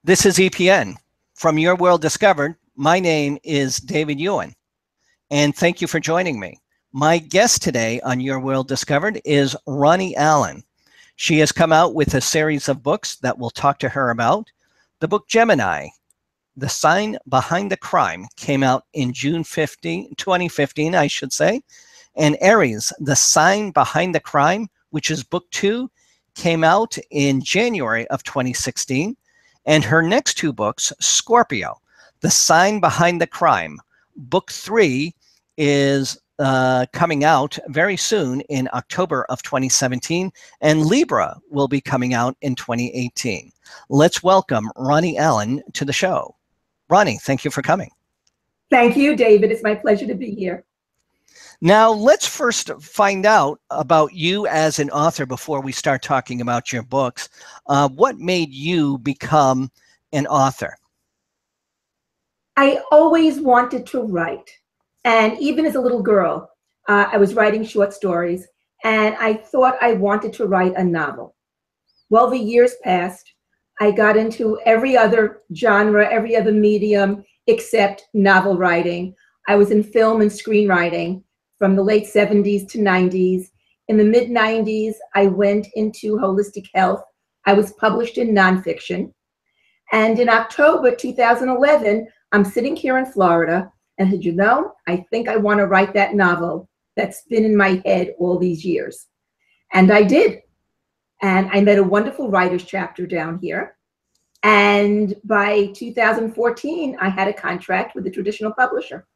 This is EPN. From Your World Discovered, my name is David Ewen, and thank you for joining me. My guest today on Your World Discovered is Ronnie Allen. She has come out with a series of books that we'll talk to her about. The book Gemini, The Sign Behind the Crime, came out in June 2015, I should say. And Aries, The Sign Behind the Crime, which is book 2, came out in January of 2016. And her next 2 books, Scorpio, The Sign Behind the Crime, book 3 is coming out very soon in October of 2017, and Libra will be coming out in 2018. Let's welcome Ronnie Allen to the show. Ronnie, thank you for coming. Thank you, David. It's my pleasure to be here. Now, let's first find out about you as an author before we start talking about your books. What made you become an author? I always wanted to write. And even as a little girl, I was writing short stories, and I thought I wanted to write a novel. Well, the years passed. I got into every other genre, every other medium, except novel writing. I was in film and screenwriting from the late 70s to 90s. In the mid 90s, I went into holistic health. I was published in nonfiction. And in October 2011, I'm sitting here in Florida, and I said, you know, I think I want to write that novel that's been in my head all these years. And I did. And I met a wonderful writer's chapter down here. And by 2014, I had a contract with a traditional publisher.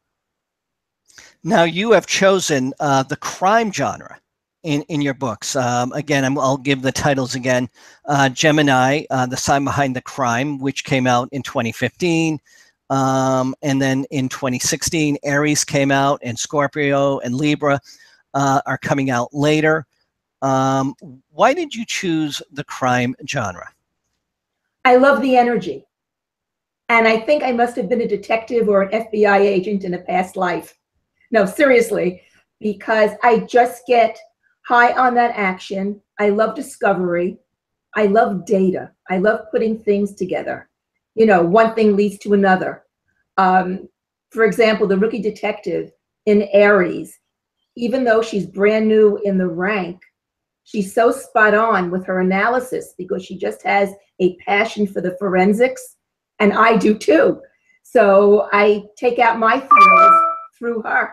Now, you have chosen the crime genre in your books. Again, I'll give the titles again. Gemini, The Sign Behind the Crime, which came out in 2015. And then in 2016, Aries came out, and Scorpio and Libra are coming out later. Why did you choose the crime genre? I love the energy. And I think I must have been a detective or an FBI agent in a past life. No, seriously, because I just get high on that action. I love discovery. I love data. I love putting things together. You know, one thing leads to another. For example, the rookie detective in Aries, even though she's brand new in the rank, she's so spot on with her analysis because she just has a passion for the forensics, and I do too. So I take out my thrills through her.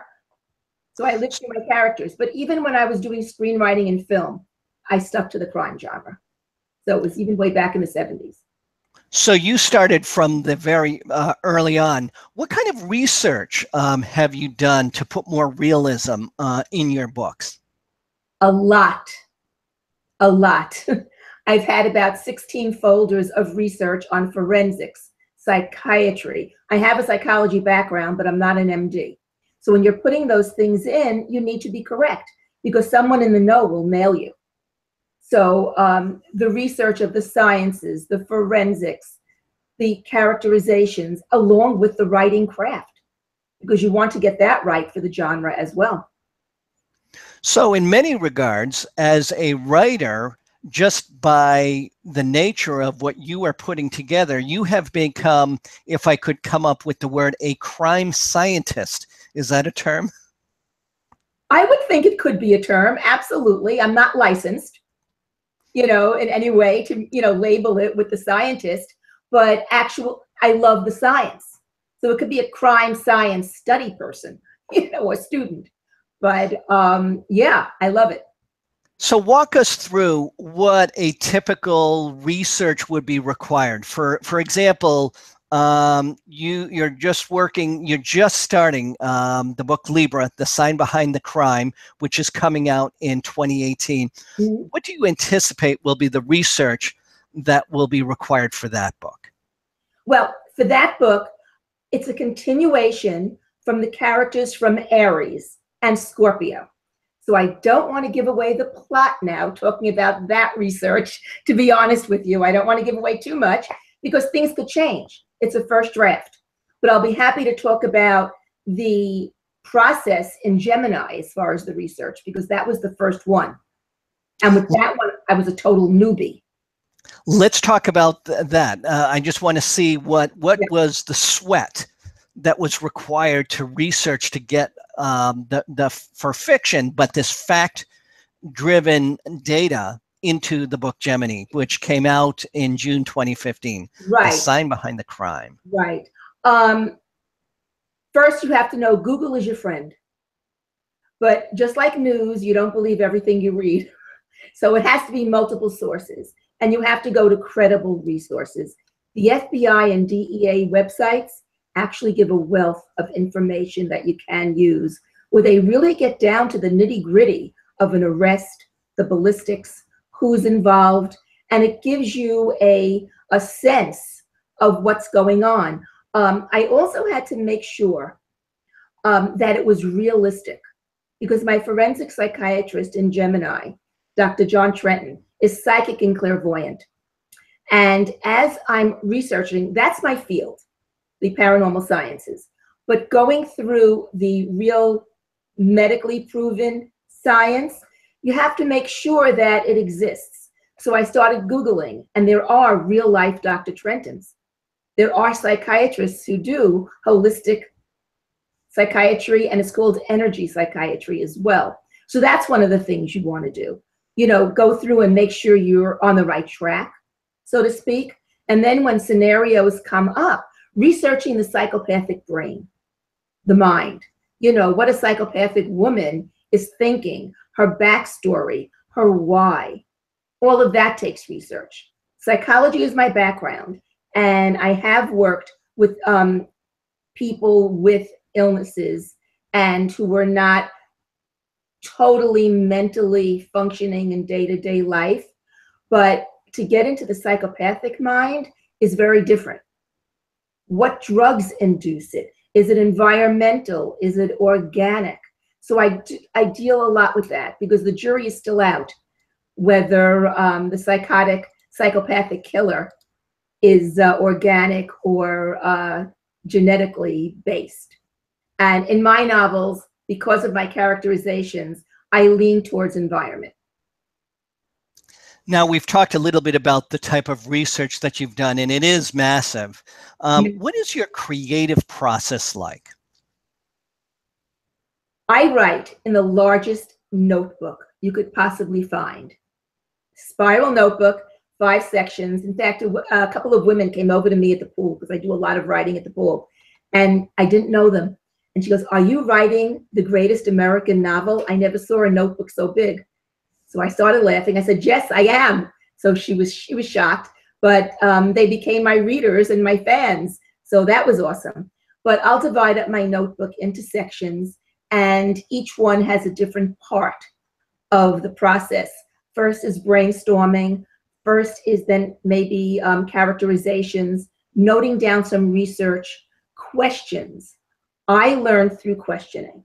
So I live through my characters. But even when I was doing screenwriting and film, I stuck to the crime genre. So it was even way back in the 70s. So you started from the very early on. What kind of research have you done to put more realism in your books? A lot. A lot. I've had about 16 folders of research on forensics, psychiatry. I have a psychology background, but I'm not an MD. So when you're putting those things in, you need to be correct because someone in the know will nail you. So the research of the sciences, the forensics, the characterizations, along with the writing craft, because you want to get that right for the genre as well. So in many regards, as a writer, just by the nature of what you are putting together, you have become, if I could come up with the word, a crime scientist. Is that a term? I would think it could be a term. Absolutely. I'm not licensed, you know, in any way to, you know, label it with the scientist, but I love the science. So it could be a crime science study person, you know, or student. But yeah, I love it. So walk us through what a typical research would be required. For example, you're just starting the book Libra, The Sign Behind the Crime, which is coming out in 2018. Mm-hmm. What do you anticipate will be the research that will be required for that book? Well, for that book, it's a continuation from the characters from Aries and Scorpio. So I don't want to give away the plot now, talking about that research, to be honest with you. I don't want to give away too much because things could change. It's a first draft. But I'll be happy to talk about the process in Gemini as far as the research, because that was the first one. And with that one, I was a total newbie. Let's talk about that. I just want to see what Yeah. was the sweat that was required to research to get for fiction, but this fact-driven data into the book Gemini, which came out in June 2015. The Right, Sign Behind the Crime. right. Um, First, you have to know Google is your friend. But just like news, you don't believe everything you read. So it has to be multiple sources, and you have to go to credible resources. The FBI and DEA websites actually give a wealth of information that you can use, where they really get down to the nitty-gritty of an arrest, the ballistics, who's involved, and it gives you a sense of what's going on. I also had to make sure that it was realistic, because my forensic psychiatrist in Gemini, Dr. John Trenton, is psychic and clairvoyant. And as I'm researching, that's my field, the paranormal sciences. But going through the real medically proven science, you have to make sure that it exists. So I started Googling, and there are real life Dr. Trentons. There are psychiatrists who do holistic psychiatry, and it's called energy psychiatry as well. So that's one of the things you want to do. You know, go through and make sure you're on the right track, so to speak. And then when scenarios come up, researching the psychopathic brain, the mind, you know, what a psychopathic woman is thinking, her backstory, her why. All of that takes research. Psychology is my background, and I have worked with people with illnesses and who were not totally mentally functioning in day-to-day life. But to get into the psychopathic mind is very different. What drugs induce it? Is it environmental? Is it organic? So I deal a lot with that, because the jury is still out whether the psychopathic killer is organic or genetically based. And in my novels, because of my characterizations, I lean towards environment. Now, we've talked a little bit about the type of research that you've done, and it is massive. What is your creative process like? I write in the largest notebook you could possibly find. Spiral notebook, 5 sections. In fact, a couple of women came over to me at the pool, because I do a lot of writing at the pool, and I didn't know them. And she goes, "Are you writing the greatest American novel? I never saw a notebook so big." So I started laughing. I said, "Yes, I am." So she was shocked, but they became my readers and my fans. So that was awesome. But I'll divide up my notebook into sections, and each one has a different part of the process. First is brainstorming. First is then maybe characterizations, noting down some research, questions. I learned through questioning.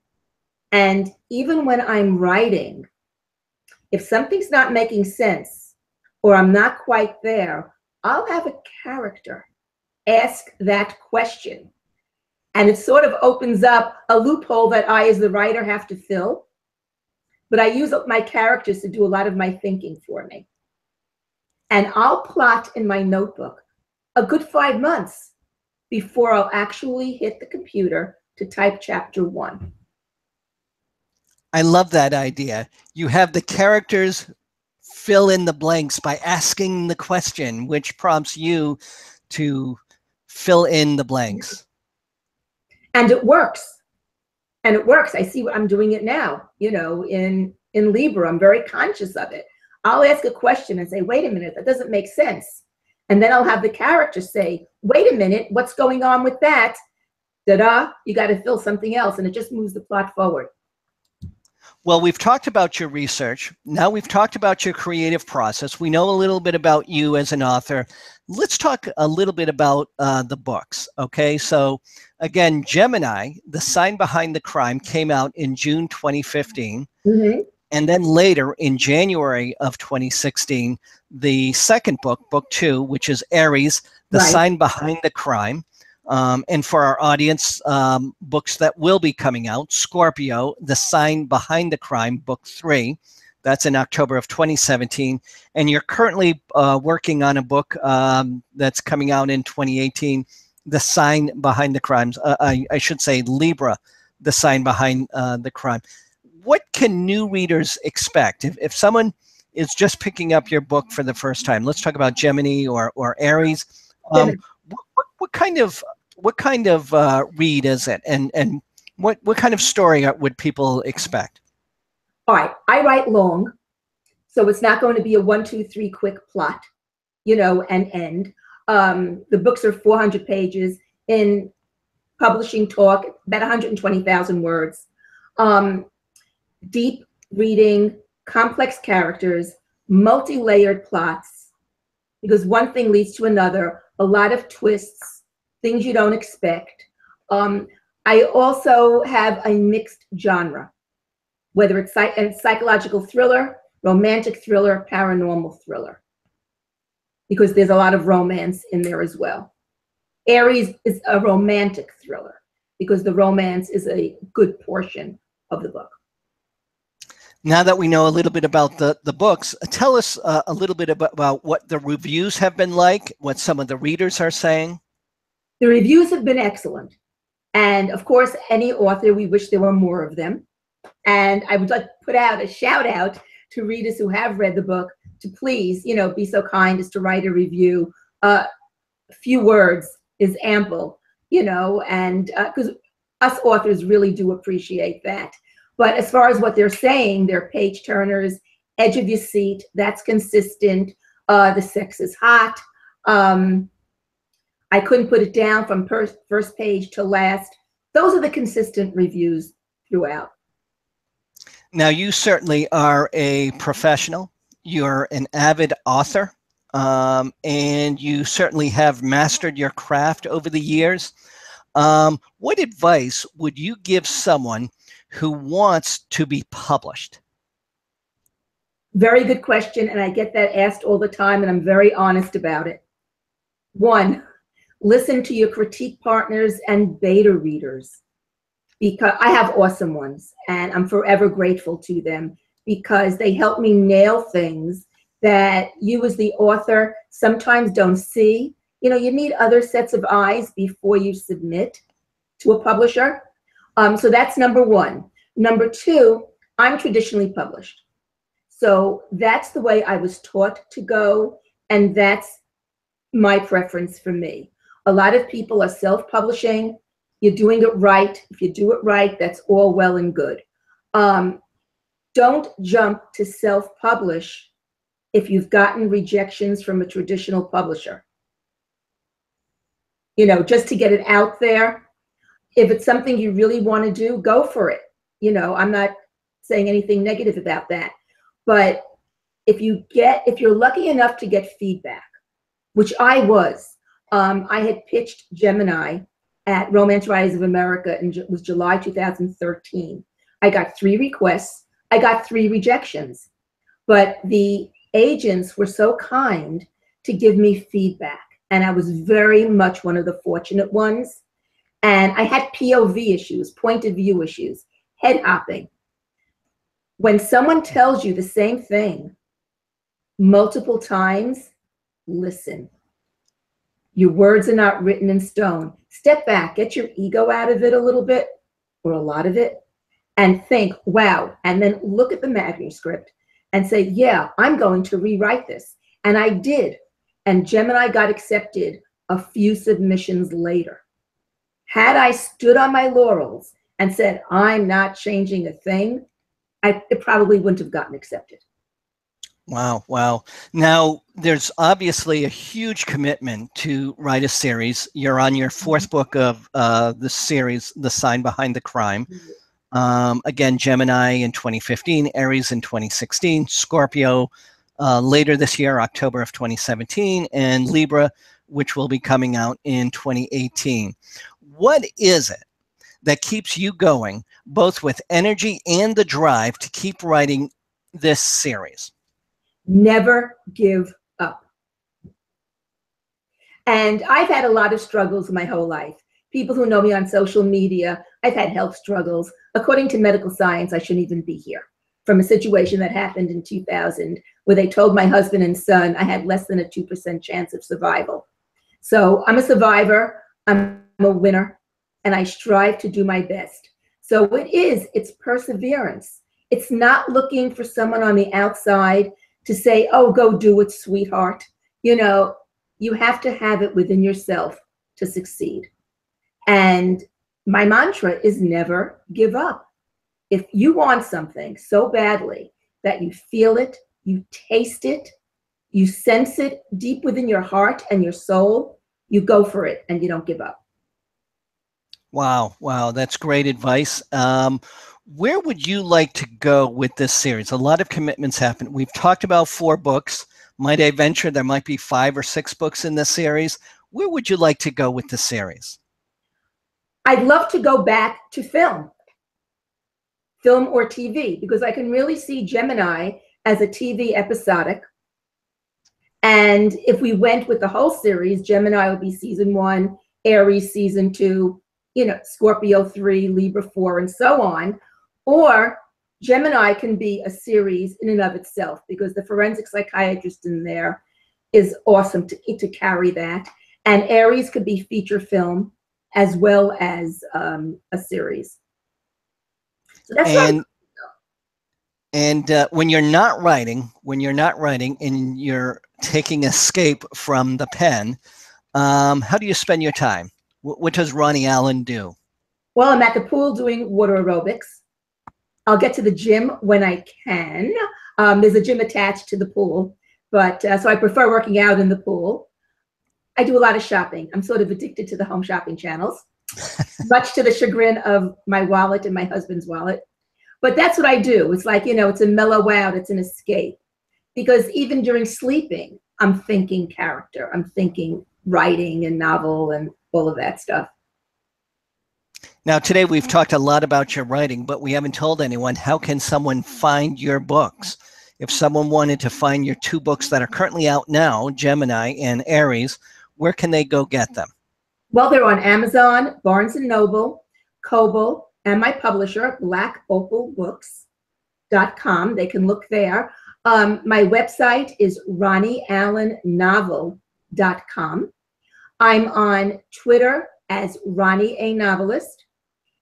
And even when I'm writing, if something's not making sense or I'm not quite there, I'll have a character ask that question. And it sort of opens up a loophole that I, as the writer, have to fill. But I use my characters to do a lot of my thinking for me. And I'll plot in my notebook a good 5 months before I'll actually hit the computer to type chapter 1. I love that idea. You have the characters fill in the blanks by asking the question, which prompts you to fill in the blanks. And it works. And it works. I see what I'm doing it now. You know, in Libra, I'm very conscious of it. I'll ask a question and say, "Wait a minute, that doesn't make sense." And then I'll have the character say, "Wait a minute, what's going on with that?" Da-da, you got to fill something else, and it just moves the plot forward. Well, we've talked about your research. Now we've talked about your creative process. We know a little bit about you as an author. Let's talk a little bit about the books. Okay, so again, Gemini, The Sign Behind the Crime, came out in June 2015. Mm-hmm. And then later in January of 2016, the second book, book 2, which is Aries, The Sign Behind the Crime. And for our audience, books that will be coming out, Scorpio, The Sign Behind the Crime, book 3, That's in October of 2017. And you're currently working on a book that's coming out in 2018, The Sign Behind the Crimes. I should say Libra, The Sign Behind the Crime. What can new readers expect? If someone is just picking up your book for the first time, let's talk about Gemini or Aries. What kind of read is it, and what kind of story would people expect? All right, I write long, so it's not going to be a 1, 2, 3 quick plot, and end. The books are 400 pages in publishing talk, about 120,000 words. Deep reading, complex characters, multi-layered plots, because one thing leads to another, a lot of twists, things you don't expect. I also have a mixed genre, whether it's psychological thriller, romantic thriller, paranormal thriller, because there's a lot of romance in there as well. Aries is a romantic thriller because the romance is a good portion of the book. Now that we know a little bit about the books, tell us a little bit about what the reviews have been like, what some of the readers are saying. The reviews have been excellent. And of course, any author, we wish there were more of them. And I would like to put out a shout out to readers who have read the book to please, be so kind as to write a review. A few words is ample, and because us authors really do appreciate that. But as far as what they're saying, they're page turners, edge of your seat, that's consistent. The sex is hot. I couldn't put it down from first page to last. Those are the consistent reviews throughout. Now, you certainly are a professional. You're an avid author, and you certainly have mastered your craft over the years. What advice would you give someone who wants to be published? Very good question, and I get that asked all the time, and I'm very honest about it. 1, listen to your critique partners and beta readers, because I have awesome ones, and I'm forever grateful to them because they help me nail things that you as the author sometimes don't see. You need other sets of eyes before you submit to a publisher. So that's number 1. Number 2, I'm traditionally published. So that's the way I was taught to go, and that's my preference for me. A lot of people are self-publishing. You're doing it right. If you do it right, that's all well and good. Don't jump to self-publish if you've gotten rejections from a traditional publisher. Just to get it out there. If it's something you really want to do, go for it. I'm not saying anything negative about that. But if you're lucky enough to get feedback, which I was, I had pitched Gemini at Romance Writers of America, and it was July 2013. I got 3 requests. I got 3 rejections. But the agents were so kind to give me feedback. And I was very much one of the fortunate ones. And I had POV issues, point of view issues, head hopping. When someone tells you the same thing multiple times, listen. Your words are not written in stone. Step back, get your ego out of it a little bit, or a lot of it, and think, wow, and then look at the manuscript and say, yeah, I'm going to rewrite this. And I did. And Gemini got accepted a few submissions later. Had I stood on my laurels and said, I'm not changing a thing, it probably wouldn't have gotten accepted. Wow. Wow. Now, there's obviously a huge commitment to write a series. You're on your 4th book of the series, The Sign Behind the Crime. Again, Gemini in 2015, Aries in 2016, Scorpio later this year, October of 2017, and Libra, which will be coming out in 2018. What is it that keeps you going, both with energy and the drive to keep writing this series? Never give up. And I've had a lot of struggles my whole life. People who know me on social media, I've had health struggles. According to medical science, I shouldn't even be here. from a situation that happened in 2000 where they told my husband and son I had less than a 2% chance of survival. So I'm a survivor, I'm a winner, and I strive to do my best. So it's perseverance. It's not looking for someone on the outside to say, oh, go do it, sweetheart. You know, you have to have it within yourself to succeed. And my mantra is never give up. If you want something so badly that you feel it, you taste it, you sense it deep within your heart and your soul, you go for it and you don't give up. Wow. Wow. That's great advice. Where would you like to go with this series? A lot of commitments happen. We've talked about 4 books. Might I venture there might be 5 or 6 books in this series? Where would you like to go with this series? I'd love to go back to film or TV, because I can really see Gemini as a TV episodic. And if we went with the whole series, Gemini would be season 1, Aries season 2, you know, Scorpio 3, Libra 4, and so on. Or Gemini can be a series in and of itself, because the forensic psychiatrist in there is awesome to carry that. And Aries could be feature film as well as a series. So that's when you're not writing, and you're taking escape from the pen, how do you spend your time? What does Ronnie Allen do? Well, I'm at the pool doing water aerobics. I'll get to the gym when I can. There's a gym attached to the pool, but so I prefer working out in the pool. I do a lot of shopping. I'm sort of addicted to the home shopping channels, much to the chagrin of my wallet and my husband's wallet. But that's what I do. It's like, you know, it's a mellow out, it's an escape. Because even during sleeping, I'm thinking character. I'm thinking writing and novel and all of that stuff. Now, today we've talked a lot about your writing, but we haven't told anyone, how can someone find your books? If someone wanted to find your 2 books that are currently out now, Gemini and Aries, where can they go get them? Well, they're on Amazon, Barnes & Noble, Kobo, and my publisher, blackopalbooks.com. They can look there. My website is ronnieallennovel.com. I'm on Twitter as Ronnie A. Novelist,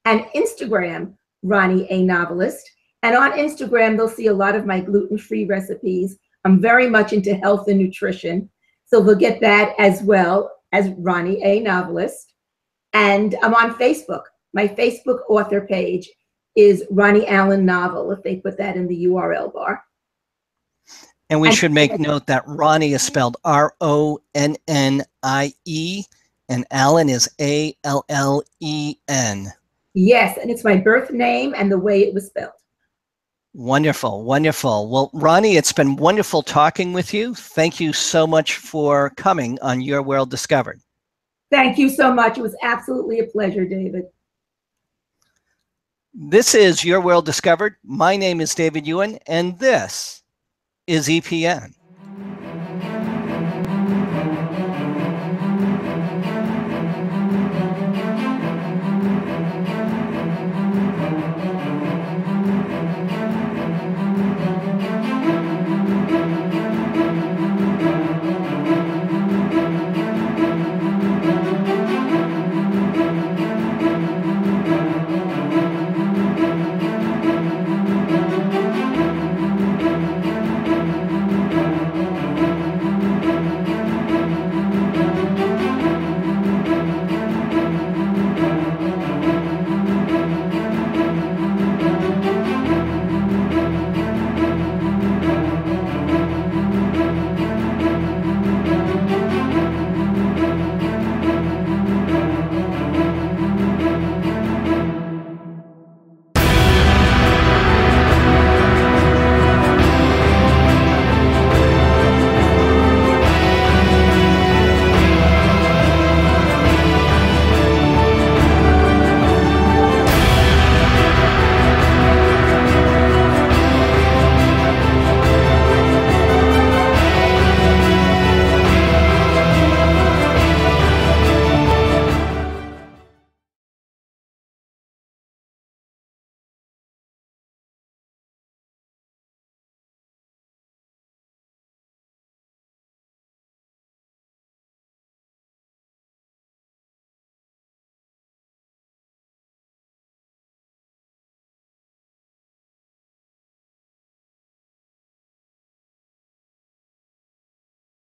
and Instagram, Ronnie A. Novelist. And on Instagram, they'll see a lot of my gluten-free recipes. I'm very much into health and nutrition, so they'll get that as well as Ronnie A. Novelist. And I'm on Facebook. My Facebook author page is Ronnie Allen Novel, if they put that in the URL bar. And we should make note that Ronnie is spelled Ronnie, and Allen is Allen. Yes, and it's my birth name and the way it was spelled. Wonderful, wonderful. Well, Ronnie, it's been wonderful talking with you. Thank you so much for coming on Your World Discovered. Thank you so much. It was absolutely a pleasure, David. This is Your World Discovered. My name is David Ewen, and this is EPN.